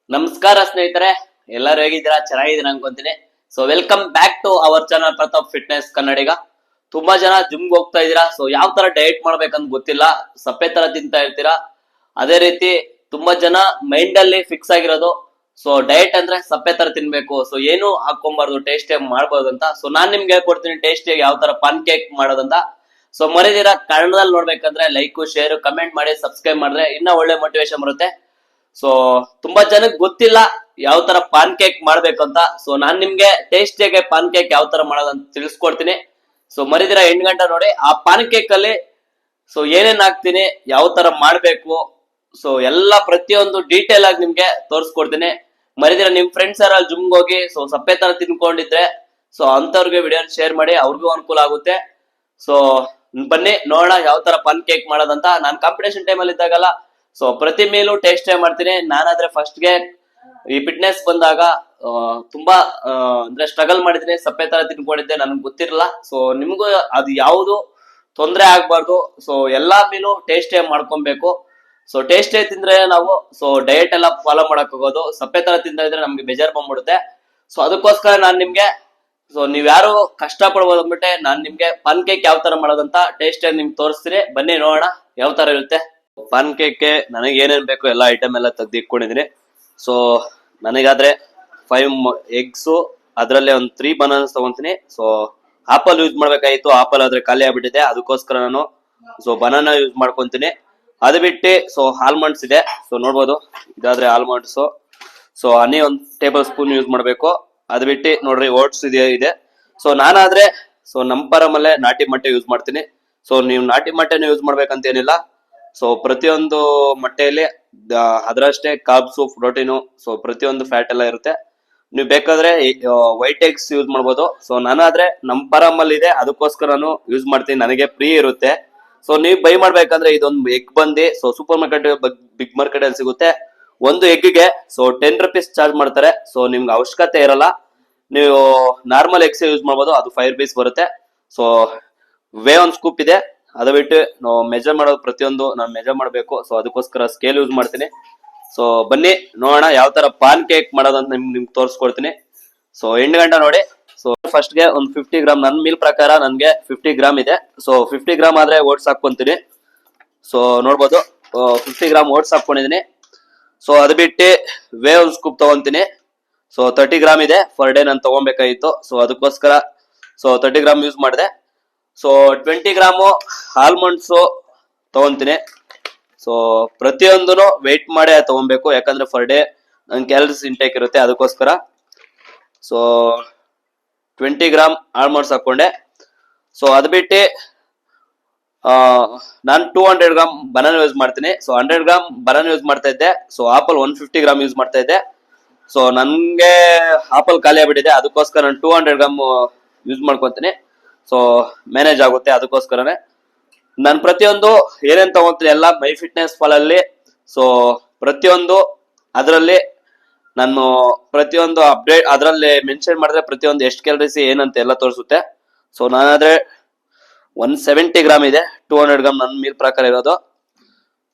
ನಮಸ್ಕಾರ ಸ್ನೇಹಿತರೆ, ಎಲ್ಲರೂ ಹೇಗಿದ್ದೀರಾ? ಚೆನ್ನಾಗಿದ್ದೀರಾ ಅನ್ಕೊಂತೀನಿ. So welcome back to our channel Pratap fitness Kannadiga. ತುಂಬಾ ಜನ ಜಿಮ್ಗೆ ಹೋಗ್ತಾ ಇದೀರಾ. ಸೊ ಯಾವ ತರ ಡಯಟ್ ಮಾಡ್ಬೇಕಂತ ಗೊತ್ತಿಲ್ಲ, ಸಪ್ಪೆ ತರ ತಿಂತಾ ಇರ್ತೀರಾ. ಅದೇ ರೀತಿ ತುಂಬಾ ಜನ ಮೈಂಡ್ ಅಲ್ಲಿ ಫಿಕ್ಸ್ ಆಗಿರೋದು, ಸೊ ಡಯಟ್ ಅಂದ್ರೆ ಸಪ್ಪೆ ತರ ತಿನ್ಬೇಕು, ಸೊ ಏನು ಹಾಕೊಂಬಾರ್ದು, ಟೇಸ್ಟ್ ಮಾಡ್ಬೋದು ಅಂತ. ಸೊ ನಾನ್ ನಿಮ್ಗೆ ಹೇಳ್ಕೊಡ್ತೀನಿ ಟೇಸ್ಟ್ ಯಾವ ತರ ಪಾನ್ ಕೇಕ್ ಮಾಡೋದಂತ. ಸೊ ಮರಿದಿರಾ ಕನ್ನಡದಲ್ಲಿ ನೋಡ್ಬೇಕಂದ್ರೆ ಲೈಕ್, ಶೇರ್, ಕಮೆಂಟ್ ಮಾಡಿ, ಸಬ್ಸ್ಕ್ರೈಬ್ ಮಾಡಿದ್ರೆ ಇನ್ನ ಒಳ್ಳೆ ಮೋಟಿವೇಶನ್ ಬರುತ್ತೆ. ಸೊ ತುಂಬಾ ಜನಕ್ಕೆ ಗೊತ್ತಿಲ್ಲ ಯಾವ ತರ ಪಾನ್ ಕೇಕ್ ಮಾಡ್ಬೇಕು ಅಂತ. ಸೊ ನಾನ್ ನಿಮ್ಗೆ ಟೇಸ್ಟಿಯಾಗೆ ಪಾನ್ ಕೇಕ್ ಯಾವ ತರ ಮಾಡೋದಂತ ತಿಳಿಸ್ಕೊಡ್ತೀನಿ. ಸೊ ಮರಿದಿರ 8 ಗಂಟೆ ನೋಡಿ. ಆ ಪಾನ್ ಕೇಕ್ ಅಲ್ಲಿ ಸೊ ಏನೇನ್ ಹಾಕ್ತೀನಿ, ಯಾವ ತರ ಮಾಡ್ಬೇಕು, ಸೊ ಎಲ್ಲಾ ಪ್ರತಿಯೊಂದು ಡೀಟೇಲ್ ಆಗಿ ನಿಮ್ಗೆ ತೋರಿಸ್ಕೊಡ್ತೀನಿ. ಮರಿದಿರ ನಿಮ್ ಫ್ರೆಂಡ್ಸ್ ಯಾರು ಜಿಮ್ಗೆ ಹೋಗಿ ಸೊ ಸಪ್ಪೆ ತರ ತಿನ್ಕೊಂಡಿದ್ರೆ ಸೊ ಅಂತವ್ರಿಗೆ ವಿಡಿಯೋ ಶೇರ್ ಮಾಡಿ, ಅವ್ರಿಗೂ ಅನುಕೂಲ ಆಗುತ್ತೆ. ಸೊ ಬನ್ನಿ ನೋಡೋಣ ಯಾವ ತರ ಪಾನ್ ಕೇಕ್ ಮಾಡೋದಂತ. ನಾನ್ ಕಾಂಪಿಟೇಷನ್ ಟೈಮ್ ಅಲ್ಲಿ ಇದ್ದಾಗಲ್ಲ ಸೊ ಪ್ರತಿ ಮೇಲೂ ಟೇಸ್ಟ್ ಮಾಡ್ತೀನಿ. ನಾನಾದ್ರೆ ಫಸ್ಟ್ಗೆ ಈ ಫಿಟ್ನೆಸ್ ಬಂದಾಗ ತುಂಬಾ ಅಂದ್ರೆ ಸ್ಟ್ರಗಲ್ ಮಾಡಿದ್ರೆ ಸಪ್ಪೆ ತರ ತಿನ್ಕೊಂಡಿದ್ದೆ, ನನ್ಗೆ ಗೊತ್ತಿರಲ್ಲ. ಸೊ ನಿಮ್ಗೂ ಅದು ಯಾವುದು ತೊಂದರೆ ಆಗ್ಬಾರ್ದು. ಸೊ ಎಲ್ಲಾ ಮೀನು ಟೇಸ್ಟ್ ಮಾಡ್ಕೊಬೇಕು. ಸೊ ಟೇಸ್ಟ್ ತಿಂದ್ರೆ ನಾವು ಸೊ ಡಯಟ್ ಎಲ್ಲ ಫಾಲೋ ಮಾಡಕ್ ಹೋಗೋದು, ಸಪ್ಪೆ ತರ ತಿಂತಾ ಇದ್ರೆ ನಮ್ಗೆ ಬೇಜಾರ್ ಬಂದ್ಬಿಡುತ್ತೆ. ಸೊ ಅದಕ್ಕೋಸ್ಕರ ನಾನ್ ನಿಮ್ಗೆ ಸೊ ನೀವ್ ಯಾರು ಕಷ್ಟ ಪಡ್ಬೋದು ಅಂದ್ಬಿಟ್ಟೆ ನಾನ್ ನಿಮ್ಗೆ ಪಾನ್ ಕೇಕ್ ಯಾವ ತರ ಮಾಡೋದಂತ ಟೇಸ್ಟ್ ನಿಮ್ಗೆ ತೋರಿಸ್ತೀನಿ. ಬನ್ನಿ ನೋಡೋಣ ಯಾವ ತರ ಇರುತ್ತೆ. ಪಾನ್ ಕೇಕ್ ನನಗೆ ಏನೇನ್ ಬೇಕು ಎಲ್ಲ ಐಟಮ್ ಎಲ್ಲ ತೆಗ್ದಿಟ್ಕೊಂಡಿದೀನಿ. ಸೊ ನನಗಾದ್ರೆ 5 ಎಗ್ಸು, ಅದ್ರಲ್ಲೇ ಒಂದು 3 ಬನಾನಾಸ್ ತಗೊಂತೀನಿ. ಸೊ ಆಪಲ್ ಯೂಸ್ ಮಾಡ್ಬೇಕಾಯ್ತು, ಆಪಲ್ ಆದ್ರೆ ಖಾಲಿ ಆಗ್ಬಿಟ್ಟಿದೆ, ಅದಕ್ಕೋಸ್ಕರ ನಾನು ಸೊ ಬನಾನಾ ಯೂಸ್ ಮಾಡ್ಕೊಂತೀನಿ. ಅದು ಬಿಟ್ಟು ಸೊ ಆಲ್ಮಂಡ್ಸ್ ಇದೆ, ಸೊ ನೋಡ್ಬೋದು ಇದಾದ್ರೆ ಆಲ್ಮಂಡ್ಸ್. ಸೊ ಹನಿ 1 ಟೇಬಲ್ ಸ್ಪೂನ್ ಯೂಸ್ ಮಾಡ್ಬೇಕು. ಅದು ಬಿಟ್ಟು ನೋಡ್ರಿ ಓಟ್ಸ್ ಇದೆ. ಸೊ ನಾನಾದ್ರೆ ಸೊ ನಂಪರಮಲ್ಲೇ ನಾಟಿ ಮೊಟ್ಟೆ ಯೂಸ್ ಮಾಡ್ತೀನಿ. ಸೊ ನೀವು ನಾಟಿ ಮೊಟ್ಟೆನ ಯೂಸ್ ಮಾಡ್ಬೇಕಂತ ಏನಿಲ್ಲ. ಸೊ ಪ್ರತಿಯೊಂದು ಮೊಟ್ಟೆಯಲ್ಲಿ ಅದರಷ್ಟೇ ಕಾರ್ಬ್ಸು, ಪ್ರೋಟೀನು, ಸೊ ಪ್ರತಿಯೊಂದು ಫ್ಯಾಟ್ ಎಲ್ಲ ಇರುತ್ತೆ. ನೀವು ಬೇಕಾದ್ರೆ ವೈಟ್ ಎಗ್ಸ್ ಯೂಸ್ ಮಾಡ್ಬೋದು. ಸೊ ನಾನಾದ್ರೆ ನಮ್ ಪರಮಲ್ಲಿ ಇದೆ, ಅದಕ್ಕೋಸ್ಕರ ನಾನು ಯೂಸ್ ಮಾಡ್ತೀನಿ, ನನಗೆ ಫ್ರೀ ಇರುತ್ತೆ. ಸೊ ನೀವು ಬೈ ಮಾಡ್ಬೇಕಂದ್ರೆ ಇದೊಂದು ಎಗ್ ಬಂದು so super market, big market ಅಲ್ಲಿ ಸಿಗುತ್ತೆ. ಒಂದು ಎಗ್ಗೆ ಸೊ 10 ರುಪೀಸ್ ಚಾರ್ಜ್ ಮಾಡ್ತಾರೆ. ಸೊ ನಿಮ್ಗೆ ಅವಶ್ಯಕತೆ ಇರಲ್ಲ, ನೀವು ನಾರ್ಮಲ್ ಎಗ್ಸ್ ಯೂಸ್ ಮಾಡ್ಬೋದು, ಅದು 5 ರುಪೀಸ್ ಬರುತ್ತೆ. ಸೊ ವೇ 1 ಸ್ಕೂಪ್ ಇದೆ. ಅದು ಬಿಟ್ಟು ನಾವು ಮೆಜರ್ ಮಾಡೋದು ಪ್ರತಿಯೊಂದು ನಾನು ಮೆಜರ್ ಮಾಡಬೇಕು. ಸೊ ಅದಕ್ಕೋಸ್ಕರ ಸ್ಕೇಲ್ ಯೂಸ್ ಮಾಡ್ತೀನಿ. ಸೊ ಬನ್ನಿ ನೋಡೋಣ ಯಾವ ತರ ಪಾನ್ ಕೇಕ್ ಮಾಡೋದಂತ ನಿಮ್ಗೆ ತೋರಿಸ್ಕೊಡ್ತೀನಿ. ಸೊ 8 ಗಂಟೆ ನೋಡಿ. ಸೊ ಫಸ್ಟ್ಗೆ ಒಂದು 50 ಗ್ರಾಮ್, ನನ್ನ ಮೀಲ್ ಪ್ರಕಾರ ನನ್ಗೆ 50 ಗ್ರಾಮ್ ಇದೆ. ಸೊ 50 ಗ್ರಾಮ್ ಆದ್ರೆ ಓಟ್ಸ್ ಹಾಕೊಂತೀನಿ. ಸೊ ನೋಡ್ಬೋದು 50 ಗ್ರಾಮ್ ಓಟ್ಸ್ ಹಾಕೊಂಡಿದೀನಿ. ಸೊ ಅದು ಬಿಟ್ಟು ವೇ 1 ಸ್ಕೂಪ್ ತಗೊಂತೀನಿ. ಸೊ 30 ಗ್ರಾಮ್ ಇದೆ, ಫರ್ ಡೇ ನಾನು ತಗೊಬೇಕಾಗಿತ್ತು. ಸೊ ಅದಕ್ಕೋಸ್ಕರ ಸೊ 30 ಗ್ರಾಮ್ ಯೂಸ್ ಮಾಡಿದೆ. ಸೊ 20 ಗ್ರಾಮು ಆಲ್ಮಂಡ್ಸ್ ತಗೊಂತೀನಿ. ಸೊ ಪ್ರತಿಯೊಂದನು ವೆಯ್ಟ್ ಮಾಡೇ ತಗೊಬೇಕು, ಯಾಕಂದ್ರೆ ಫರ್ ಡೇ ನನ್ ಕ್ಯಾಲರೀಸ್ ಇಂಟೇಕ್ ಇರುತ್ತೆ, ಅದಕ್ಕೋಸ್ಕರ. ಸೊ 20 ಗ್ರಾಮ್ ಆಲ್ಮಂಡ್ಸ್ ಹಾಕೊಂಡೆ. ಸೊ ಅದು ಬಿಟ್ಟು ನಾನು 200 ಗ್ರಾಮ್ ಬನಾನಾ ಯೂಸ್ ಮಾಡ್ತೀನಿ. ಸೊ 100 ಗ್ರಾಮ್ ಬನಾನಾ ಯೂಸ್ ಮಾಡ್ತಾ ಇದ್ದೆ. ಸೊ ಆಪಲ್ 150 ಗ್ರಾಮ್ ಯೂಸ್ ಮಾಡ್ತಾ ಇದ್ದೆ. ಸೊ ನನ್ಗೆ ಆಪಲ್ ಖಾಲಿ ಆಗ್ಬಿಟ್ಟಿದೆ, ಅದಕ್ಕೋಸ್ಕರ ನಾನು 200 ಗ್ರಾಮ್ ಯೂಸ್ ಮಾಡ್ಕೊತೀನಿ. ಸೊ ಮ್ಯಾನೇಜ್ ಆಗುತ್ತೆ, ಅದಕ್ಕೋಸ್ಕರನೇ ನಾನು ಪ್ರತಿಯೊಂದು ಏನೇನ್ ತಗೊಂತೀನಿ ಎಲ್ಲ ಮೈ ಫಿಟ್ನೆಸ್ ಫಾಲ್ ಅಲ್ಲಿ. ಸೊ ಪ್ರತಿಯೊಂದು ಅದರಲ್ಲಿ ನಾನು ಪ್ರತಿಯೊಂದು ಅಪ್ಡೇಟ್ ಅದರಲ್ಲಿ ಮೆನ್ಷನ್ ಮಾಡಿದ್ರೆ ಪ್ರತಿಯೊಂದು ಎಷ್ಟು ಕ್ಯಾಲರೀಸ್ ಏನಂತ ಎಲ್ಲ ತೋರಿಸುತ್ತೆ. ಸೊ ನಾನಾದ್ರೆ 170 ಗ್ರಾಮ್ ಇದೆ, 200 ಗ್ರಾಮ್ ನನ್ನ ಮೀಲ್ ಪ್ರಕಾರ ಇರೋದು.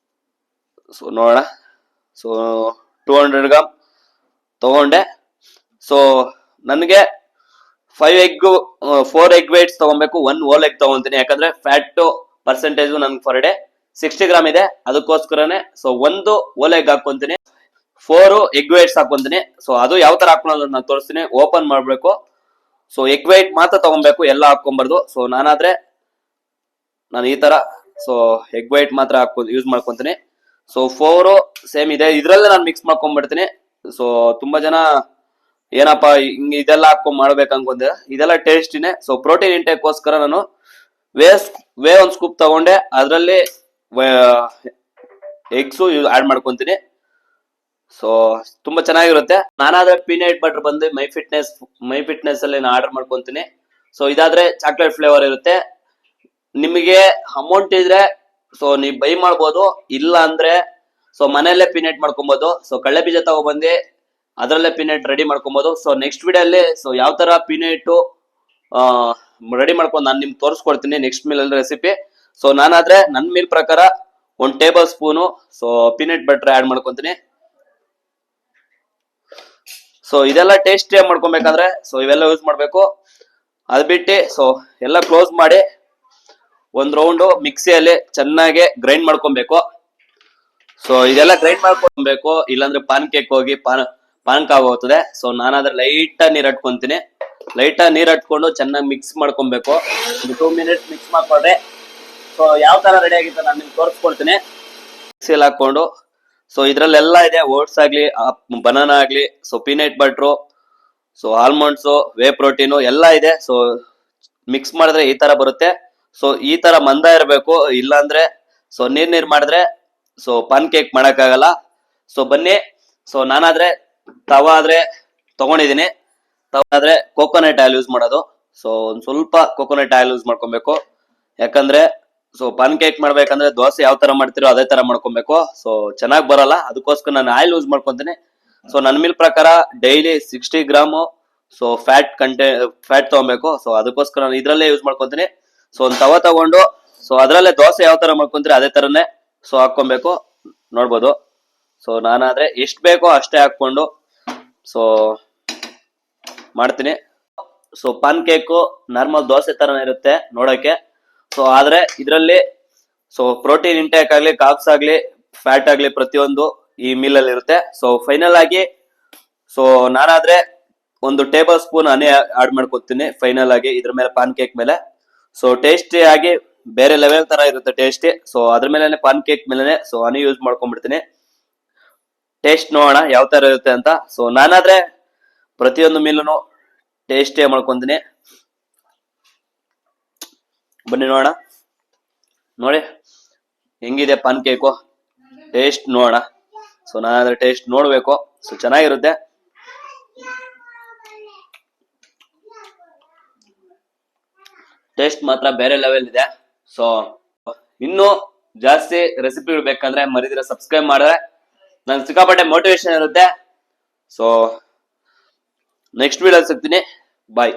ಸೊ ನೋಡೋಣ. ಸೊ 200 ಗ್ರಾಮ್ ತಗೊಂಡೆ. ಸೊ ನನಗೆ 4 ಎಗ್ ವೈಟ್ಸ್ ತಗೊಬೇಕು, 1 ಹೋಲ್ ಎಗ್ ತಗೊಂತೀನಿ, ಯಾಕಂದ್ರೆ ಫ್ಯಾಟ್ ಪರ್ಸೆಂಟೇಜ್ ನನ್ಗೆ ಫರ್ ಡೇ 60 ಗ್ರಾಮ್ ಇದೆ, ಅದಕ್ಕೋಸ್ಕರನೇ. ಸೊ 1 ಹೋಲ್ ಎಗ್ ಹಾಕೊಂತೀನಿ, 4 ಎಗ್ ವೈಟ್ಸ್ ಹಾಕೊಂತೀನಿ. ಸೊ ಅದು ಯಾವ ತರ ಹಾಕೊಳ್ಳೋದು ನಾನು ತೋರಿಸ್ತೀನಿ. ಓಪನ್ ಮಾಡ್ಬೇಕು. ಸೊ ಎಗ್ ವೈಟ್ ಮಾತ್ರ ತಗೊಬೇಕು, ಎಲ್ಲ ಹಾಕೊಂಬಾರ್ದು. ಸೊ ನಾನು ಈ ತರ ಸೊ ಎಗ್ ವೈಟ್ ಮಾತ್ರ ಯೂಸ್ ಮಾಡ್ಕೊಂತೀನಿ. ಸೊ 4 ಸೇಮ್ ಇದೆ, ಇದ್ರಲ್ಲೇ ನಾನು ಮಿಕ್ಸ್ ಮಾಡ್ಕೊಂಡ್ಬಿಡ್ತೀನಿ. ಸೊ ತುಂಬಾ ಜನ ಏನಪ್ಪಾ ಹಿಂಗ್ ಇದೆಲ್ಲ ಹಾಕೊಂಡ್ ಮಾಡ್ಬೇಕು ಅನ್ಕೊಂಡೆ, ಇದೆಲ್ಲ ಟೇಸ್ಟಿನೇ. ಸೊ ಪ್ರೋಟೀನ್ ಇಂಟೇಕ್ಗೋಸ್ಕರ ನಾನು ವೇ 1 ಸ್ಕೂಪ್ ತಗೊಂಡೆ, ಅದರಲ್ಲಿ ಎಗ್ಸು ಆಡ್ ಮಾಡ್ಕೊಂತೀನಿ. ಸೊ ತುಂಬಾ ಚೆನ್ನಾಗಿರುತ್ತೆ. ನಾನಾದ್ರೆ ಪೀನಟ್ ಬಟರ್ ಬಂದು ಮೈ ಫಿಟ್ನೆಸ್ ಅಲ್ಲಿ ನಾನು ಆರ್ಡರ್ ಮಾಡ್ಕೊಂತೀನಿ. ಸೊ ಇದಾದ್ರೆ ಚಾಕ್ಲೇಟ್ ಫ್ಲೇವರ್ ಇರುತ್ತೆ. ನಿಮಗೆ ಅಮೌಂಟ್ ಇದ್ರೆ ಸೊ ನೀವು ಬೈ ಮಾಡ್ಬೋದು, ಇಲ್ಲ ಅಂದ್ರೆ ಸೊ ಮನೆಯಲ್ಲೇ ಪೀನಟ್ ಮಾಡ್ಕೊಬಹುದು. ಸೊ ಕಳ್ಳೆ ಬೀಜ ತಗೊಬಂದು ಅದರಲ್ಲೇ ಪೀನಟ್ ರೆಡಿ ಮಾಡ್ಕೊಬಹುದು. ಸೊ ನೆಕ್ಸ್ಟ್ ವಿಡಿಯೋ ಅಲ್ಲಿ ಸೊ ಯಾವ ತರ ಪೀನಟ್ ರೆಡಿ ಮಾಡ್ಕೊಂಡು ನಾನು ನಿಮ್ಗೆ ತೋರಿಸ್ಕೊಡ್ತೀನಿ ನೆಕ್ಸ್ಟ್ ಮೀಲ್ ಅಲ್ಲಿ ರೆಸಿಪಿ. ಸೊ ನಾನಾದ್ರೆ ನನ್ನ ಮೀಲ್ ಪ್ರಕಾರ 1 tablespoon so peanut butter add ಮಾಡ್ಕೊಂತೀನಿ. ಸೊ ಇದೆಲ್ಲ ಟೇಸ್ಟ್ ಮಾಡ್ಕೊಬೇಕಂದ್ರೆ ಸೊ ಇವೆಲ್ಲ ಯೂಸ್ ಮಾಡ್ಬೇಕು. ಅದ್ ಬಿಟ್ಟು ಸೊ ಎಲ್ಲ ಕ್ಲೋಸ್ ಮಾಡಿ ಒಂದ್ ರೌಂಡ್ ಮಿಕ್ಸಿಯಲ್ಲಿ ಚೆನ್ನಾಗಿ ಗ್ರೈಂಡ್ ಮಾಡ್ಕೊಬೇಕು. ಸೊ ಇದೆಲ್ಲ ಗ್ರೈಂಡ್ ಮಾಡ್ಕೊಬೇಕು, ಇಲ್ಲಾಂದ್ರೆ ಪಾನ್ ಕೇಕ್ ಹೋಗಿ ಪಾನಕ ಆಗೋಗ್ತದೆ. ಸೊ ನಾನಾದ್ರೆ ಲೈಟ್ ನೀರ್ ಹಟ್ಕೊಂತೀನಿ. ಲೈಟ್ ನೀರ್ ಹಟ್ಕೊಂಡು ಚೆನ್ನಾಗಿ ಮಿಕ್ಸ್ ಮಾಡ್ಕೊಬೇಕು. 2 ಮಿನಿಟ್ಸ್ ಮಿಕ್ಸ್ ಮಾಡ್ಕೊಂಡ್ರೆ ಸೊ ಯಾವ ತರ ರೆಡಿ ಆಗಿತ್ತು ನಾನು ನಿಮ್ಗೆ ತೋರಿಸ್ಕೊಡ್ತೀನಿ. ಮಿಕ್ಸಿಯಲ್ಲಿ ಹಾಕೊಂಡು ಸೊ ಇದ್ರಲ್ಲೆಲ್ಲ ಇದೆ, ಓಟ್ಸ್ ಆಗ್ಲಿ, ಬನಾನಾ ಆಗ್ಲಿ, so peanut butter, so almonds, whey protein ಎಲ್ಲ ಇದೆ. ಸೊ ಮಿಕ್ಸ್ ಮಾಡಿದ್ರೆ ಈ ತರ ಬರುತ್ತೆ. ಸೊ ಈ ತರ ಮಂದ ಇರಬೇಕು, ಇಲ್ಲಾಂದ್ರೆ ಸೊ ನೀರ್ ಮಾಡಿದ್ರೆ ಸೊ ಪಾನ್ ಕೇಕ್ ಮಾಡಕ್ಕಾಗಲ್ಲ. ಸೊ ಬನ್ನಿ. ಸೊ ನಾನಾದ್ರೆ ತವಾ ಆದ್ರೆ ತಗೊಂಡಿದೀನಿ. ತವಾ ಆದ್ರೆ ಕೋಕೋನಟ್ ಆಯಿಲ್ ಯೂಸ್ ಮಾಡೋದು. ಸೊ ಒಂದ್ ಸ್ವಲ್ಪ ಕೋಕೋನಟ್ ಆಯಿಲ್ ಯೂಸ್ ಮಾಡ್ಕೊಬೇಕು. ಯಾಕಂದ್ರೆ ಸೊ ಪಾನ್ ಕೇಕ್ ಮಾಡ್ಬೇಕಂದ್ರೆ ದೋಸೆ ಯಾವ ತರ ಮಾಡ್ತಿರೋ ಅದೇ ತರ ಮಾಡ್ಕೊಬೇಕು. ಸೊ ಚೆನ್ನಾಗ್ ಬರಲ್ಲ, ಅದಕ್ಕೋಸ್ಕರ ನಾನು ಆಯಿಲ್ ಯೂಸ್ ಮಾಡ್ಕೊಂತೀನಿ. ಸೊ ನನ್ನ ಮಿಲ್ ಪ್ರಕಾರ ಡೈಲಿ 60 ಗ್ರಾಮು ಸೊ ಫ್ಯಾಟ್ ತಗೊಬೇಕು. ಸೊ ಅದಕ್ಕೋಸ್ಕರ ನಾನು ಇದ್ರಲ್ಲೇ ಯೂಸ್ ಮಾಡ್ಕೊಂತೀನಿ. ಸೊ ಒಂದ್ ತವಾ ತಗೊಂಡು ಸೊ ಅದ್ರಲ್ಲೇ ದೋಸೆ ಯಾವ ತರ ಮಾಡ್ಕೊಂತೀರಿ ಅದೇ ತರನೇ ಸೊ ಹಾಕೊಬೇಕು, ನೋಡ್ಬೋದು. ಸೊ ನಾನಾದ್ರೆ ಎಷ್ಟ್ ಬೇಕೋ ಅಷ್ಟೇ ಹಾಕೊಂಡು ಸೊ ಮಾಡ್ತೀನಿ. So PAN cake normal dosa ತರನೇ ಇರುತ್ತೆ ನೋಡಕ್ಕೆ. ಸೊ ಆದ್ರೆ ಇದ್ರಲ್ಲಿ ಸೊ ಪ್ರೋಟೀನ್ ಇಂಟೇಕ್ ಆಗ್ಲಿ, ಕಾರ್ಬ್ಸ್ ಆಗ್ಲಿ, ಫ್ಯಾಟ್ ಆಗ್ಲಿ ಪ್ರತಿಯೊಂದು ಈ ಮೀಲ್ ಅಲ್ಲಿ ಇರುತ್ತೆ. ಸೊ ಫೈನಲ್ ಆಗಿ ಸೊ ನಾನಾದ್ರೆ 1 ಟೇಬಲ್ ಸ್ಪೂನ್ ಹನಿ ಆಡ್ ಮಾಡ್ಕೊತೀನಿ ಫೈನಲ್ ಆಗಿ ಇದ್ರ ಮೇಲೆ, ಪಾನ್ ಕೇಕ್ ಮೇಲೆ. ಸೊ ಟೇಸ್ಟಿ ಆಗಿ ಬೇರೆ ಲೆವೆಲ್ ತರ ಇರುತ್ತೆ ಟೇಸ್ಟಿ. ಸೊ ಅದ್ರ ಮೇಲೆ ಪಾನ್ ಕೇಕ್ ಮೇಲೆ ಸೊ ಹನಿ ಯೂಸ್ ಮಾಡ್ಕೊಂಡ್ಬಿಡ್ತೀನಿ. ಟೇಸ್ಟ್ ನೋಡೋಣ ಯಾವ ತರ ಇರುತ್ತೆ ಅಂತ. ಸೊ ನಾನಾದ್ರೆ ಪ್ರತಿಯೊಂದು ಮೀಲನ್ನು ಟೇಸ್ಟಿ ಮಾಡ್ಕೊಂತೀನಿ. ಬನ್ನಿ ನೋಡೋಣ. ನೋಡಿ ಹೆಂಗಿದೆ ಪಾನ್ ಕೇಕು, ಟೇಸ್ಟ್ ನೋಡೋಣ. ಸೊ ನಾನಾದ್ರೆ ಟೇಸ್ಟ್ ನೋಡ್ಬೇಕು. ಸೊ ಚೆನ್ನಾಗಿರುತ್ತೆ. ಟೇಸ್ಟ್ ಮಾತ್ರ ಬೇರೆ ಲೆವೆಲ್ ಇದೆ. ಸೊ ಇನ್ನೂ ಜಾಸ್ತಿ ರೆಸಿಪಿಗಳು ಬೇಕಂದ್ರೆ ಮರಿದಿರ ಸಬ್ಸ್ಕ್ರೈಬ್ ಮಾಡಿದ್ರೆ ನನ್ ಸಿಕ್ಕಾಪಟ್ಟೆ ಮೋಟಿವೇಶನ್ ಇರುತ್ತೆ. ಸೊ ನೆಕ್ಸ್ಟ್ ವಿಡಿಯೋ ಸಿಗ್ತೀನಿ. ಬಾಯ್.